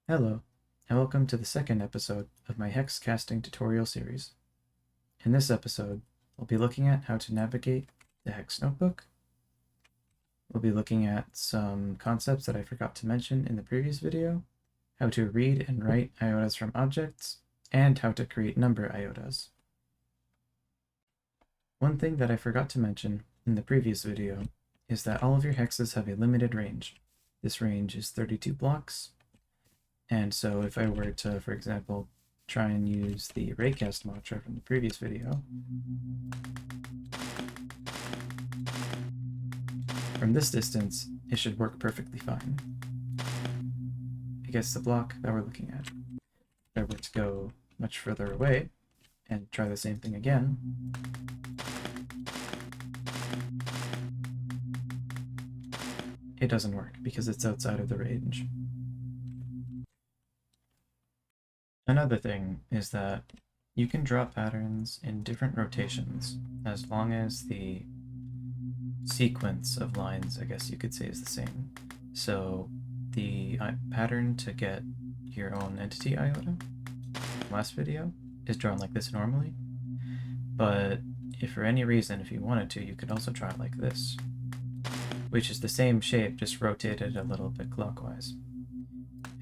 Hello, and welcome to the second episode of my hex casting tutorial series. In this episode, we'll be looking at how to navigate the Hex Notebook. We'll be looking at some concepts that I forgot to mention in the previous video, how to read and write iotas from objects, and how to create number iotas. One thing that I forgot to mention in the previous video is that all of your hexes have a limited range. This range is 32 blocks. And so if I were to, for example, try and use the raycast mantra from the previous video, from this distance, it should work perfectly fine. Because the block that we're looking at. If I were to go much further away and try the same thing again, it doesn't work because it's outside of the range. Another thing is that you can draw patterns in different rotations as long as the sequence of lines, I guess you could say, is the same. So the pattern to get your own entity iota last video is drawn like this normally, but if for any reason, if you wanted to, you could also try it like this, which is the same shape, just rotated a little bit clockwise.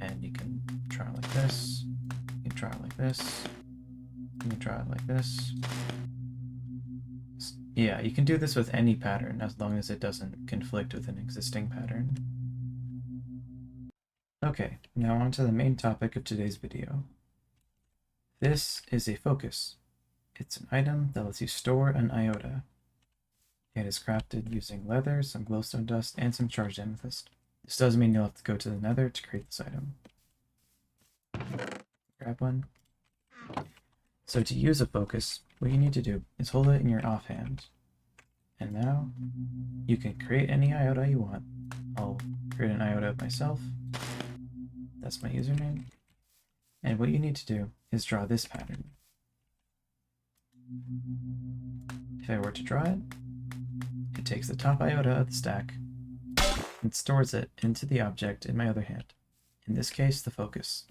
And you can try it like this, you can try it like this, you can try it like this. Yeah, you can do this with any pattern as long as it doesn't conflict with an existing pattern. Okay, now on to the main topic of today's video. This is a focus. It's an item that lets you store an iota. It is crafted using leather, some glowstone dust, and some charged amethyst. This does mean you'll have to go to the nether to create this item. Grab one. So to use a focus, what you need to do is hold it in your offhand. And now you can create any iota you want. I'll create an iota of myself. That's my username. And what you need to do is draw this pattern. If I were to draw it, it takes the top iota of the stack and stores it into the object in my other hand. In this case, the focus.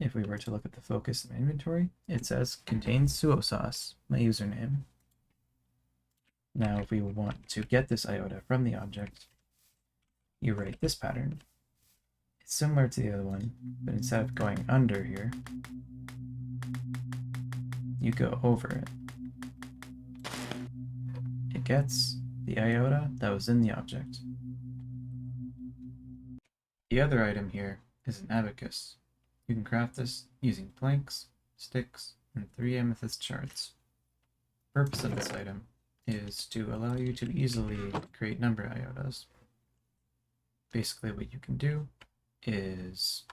If we were to look at the focus in my inventory, it says contains suo sauce, my username. Now, if we want to get this iota from the object, you write this pattern. It's similar to the other one, but instead of going under here, you go over it. It gets the iota that was in the object. The other item here is an abacus. You can craft this using planks, sticks, and 3 amethyst shards. The purpose of this item is to allow you to easily create number iotas. Basically what you can do is,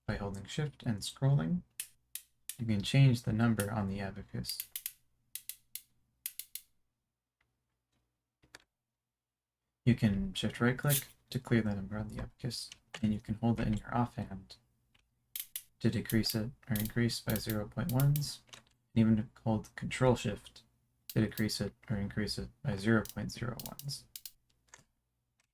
by holding shift and scrolling, you can change the number on the abacus. You can shift right click to clear the number on the abacus, and you can hold it in your offhand to decrease it or increase by 0.1s, and even hold control shift to decrease it or increase it by 0.01s.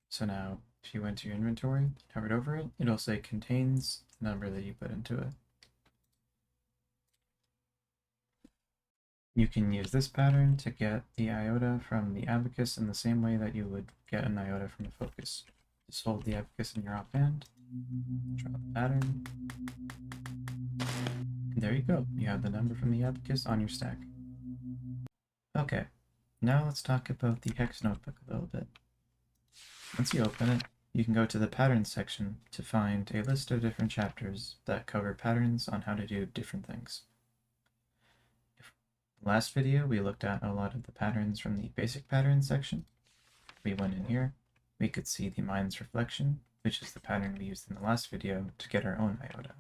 So now if you went to your inventory, hovered over it, it'll say contains the number that you put into it. You can use this pattern to get the iota from the abacus in the same way that you would get an iota from a focus. Just hold the abacus in your offhand, draw the pattern, and there you go. You have the number from the abacus on your stack. Okay, now let's talk about the Hex Notebook a little bit. Once you open it, you can go to the Patterns section to find a list of different chapters that cover patterns on how to do different things. Last video, we looked at a lot of the patterns from the basic patterns section. We went in here, we could see the Mind's Reflection, which is the pattern we used in the last video to get our own iota.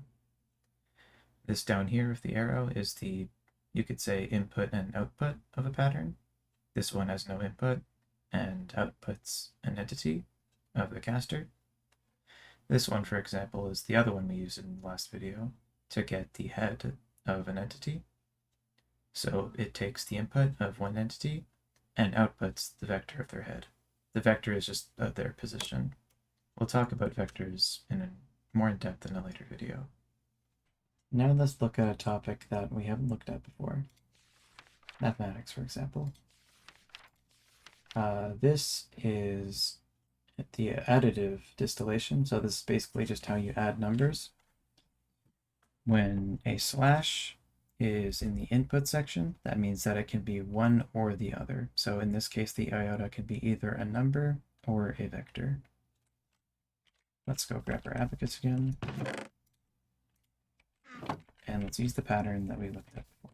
This down here with the arrow is the, you could say, input and output of a pattern. This one has no input and outputs an entity of the caster. This one, for example, is the other one we used in the last video to get the head of an entity. So it takes the input of one entity and outputs the vector of their head. The vector is just their position. We'll talk about vectors in more in depth in a later video. Now let's look at a topic that we haven't looked at before. Mathematics, for example. This is the additive distillation, so this is basically just how you add numbers. When a slash is in the input section, that means that it can be one or the other. So in this case, the iota can be either a number or a vector. Let's go grab our abacus again. And let's use the pattern that we looked at before.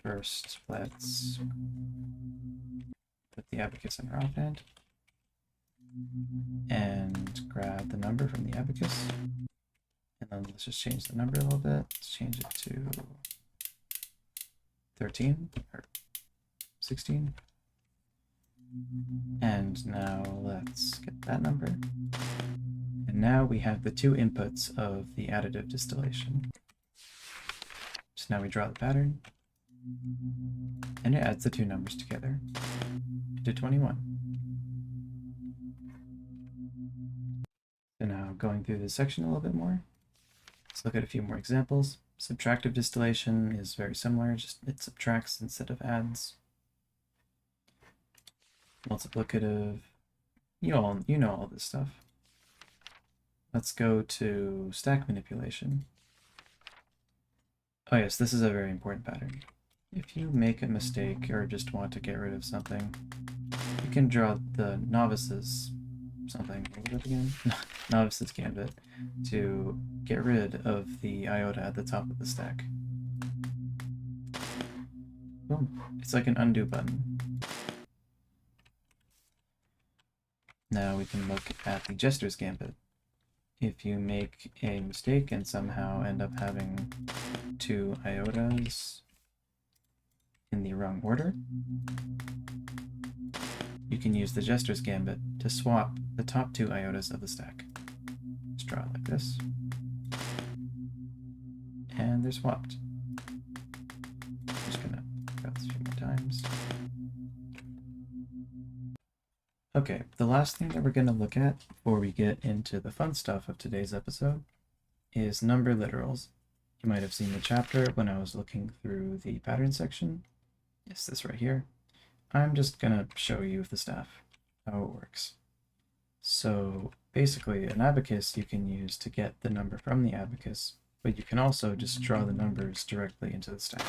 First, let's put the abacus in our offhand and grab the number from the abacus. And then let's just change the number a little bit. Let's change it to 13 or 16. And now let's get that number. And now we have the two inputs of the additive distillation. So now we draw the pattern. And it adds the two numbers together to 21. So now going through this section a little bit more, let's look at a few more examples. Subtractive distillation is very similar, just it subtracts instead of adds. Multiplicative, you know all this stuff. Let's go to stack manipulation. Oh yes, this is a very important pattern. If you make a mistake or just want to get rid of something, you can draw the novice's something, what was it again? Novice's gambit to get rid of the iota at the top of the stack. Boom. It's like an undo button. Now we can look at the jester's gambit. If you make a mistake and somehow end up having two iotas in the wrong order, you can use the jester's gambit to swap the top two iotas of the stack. Let's draw it like this. And they're swapped. I'm just gonna draw this a few more times. Okay, the last thing that we're going to look at before we get into the fun stuff of today's episode is number literals. You might have seen the chapter when I was looking through the pattern section. It's this right here. I'm just going to show you the staff, how it works. So basically an abacus you can use to get the number from the abacus, but you can also just draw the numbers directly into the stack.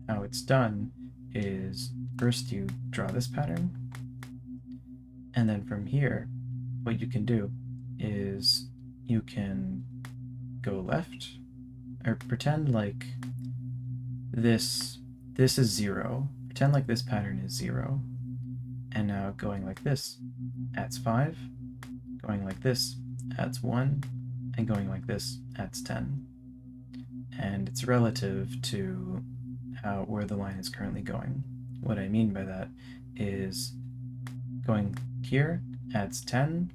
How it's done is first you draw this pattern, and then from here, what you can do is you can go left, or pretend like this is 0. Pretend like this pattern is 0. And now going like this adds 5, going like this adds 1, and going like this adds 10. And it's relative to where the line is currently going. What I mean by that is going here adds 10,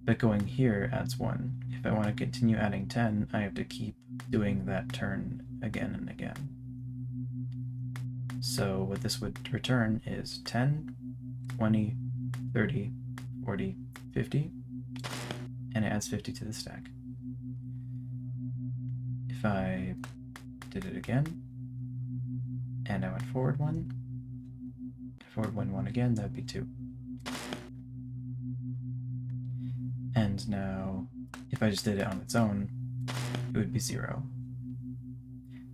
but going here adds 1. If I want to continue adding 10, I have to keep doing that turn again and again. So what this would return is 10, 20, 30, 40, 50, and it adds 50 to the stack. If I did it again, and I went forward 1 again, that would be 2. And now, if I just did it on its own, it would be 0.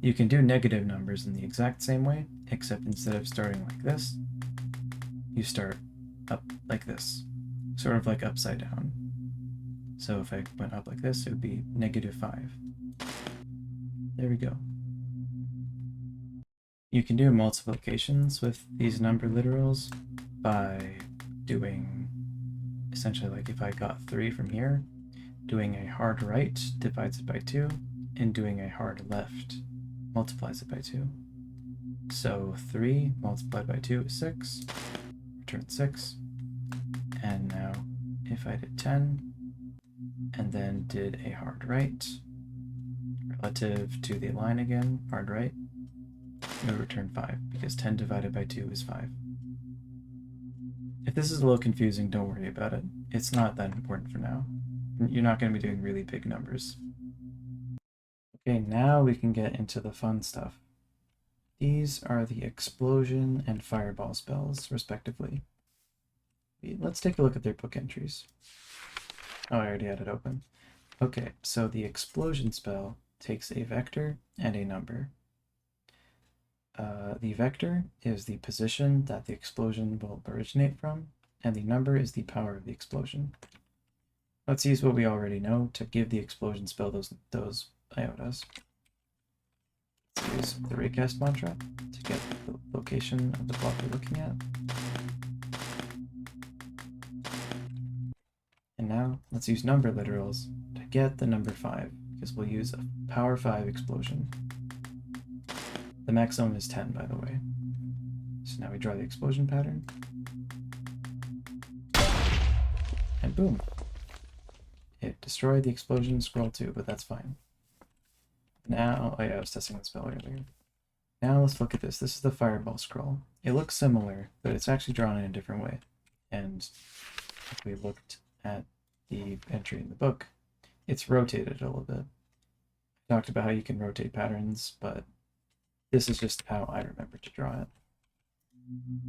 You can do negative numbers in the exact same way, except instead of starting like this, you start up like this, sort of like upside down. So if I went up like this, it would be -5. There we go. You can do multiplications with these number literals by doing essentially like if I got 3 from here, doing a hard right divides it by 2, and doing a hard left multiplies it by 2. So 3 multiplied by 2 is 6, return 6, and now if I did 10, and then did a hard right, relative to the line again, hard right, it would return 5, because 10 divided by 2 is 5. If this is a little confusing, don't worry about it. It's not that important for now. You're not going to be doing really big numbers. Okay, now we can get into the fun stuff. These are the explosion and fireball spells, respectively. Let's take a look at their book entries. Oh, I already had it open. Okay, so the explosion spell takes a vector and a number. The vector is the position that the explosion will originate from, and the number is the power of the explosion. Let's use what we already know to give the explosion spell those iotas. Let's use the raycast mantra to get the location of the block we're looking at. And now let's use number literals to get the number 5, because we'll use a power 5 explosion. The maximum is 10, by the way. So now we draw the explosion pattern. And boom. It destroyed the explosion scroll too, but that's fine. Now, oh yeah, I was testing the spell earlier. Now let's look at this. This is the fireball scroll. It looks similar, but it's actually drawn in a different way. And if we looked at the entry in the book, it's rotated a little bit. I talked about how you can rotate patterns, but this is just how I remember to draw it.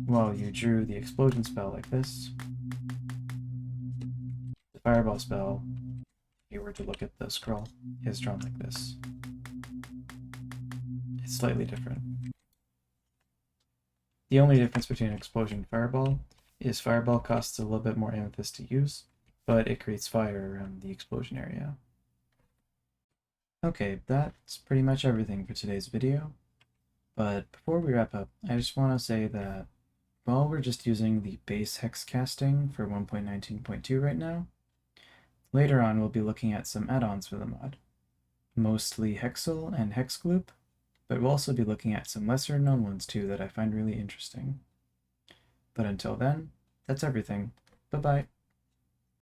Well, you drew the explosion spell like this. The fireball spell, if you were to look at the scroll, is drawn like this. It's slightly different. The only difference between explosion and fireball is fireball costs a little bit more amethyst to use, but it creates fire around the explosion area. Okay, that's pretty much everything for today's video. But before we wrap up, I just want to say that while we're just using the base hex casting for 1.19.2 right now, later on we'll be looking at some add-ons for the mod, mostly Hexel and Hexgloop, but we'll also be looking at some lesser known ones too that I find really interesting. But until then, that's everything. Bye-bye.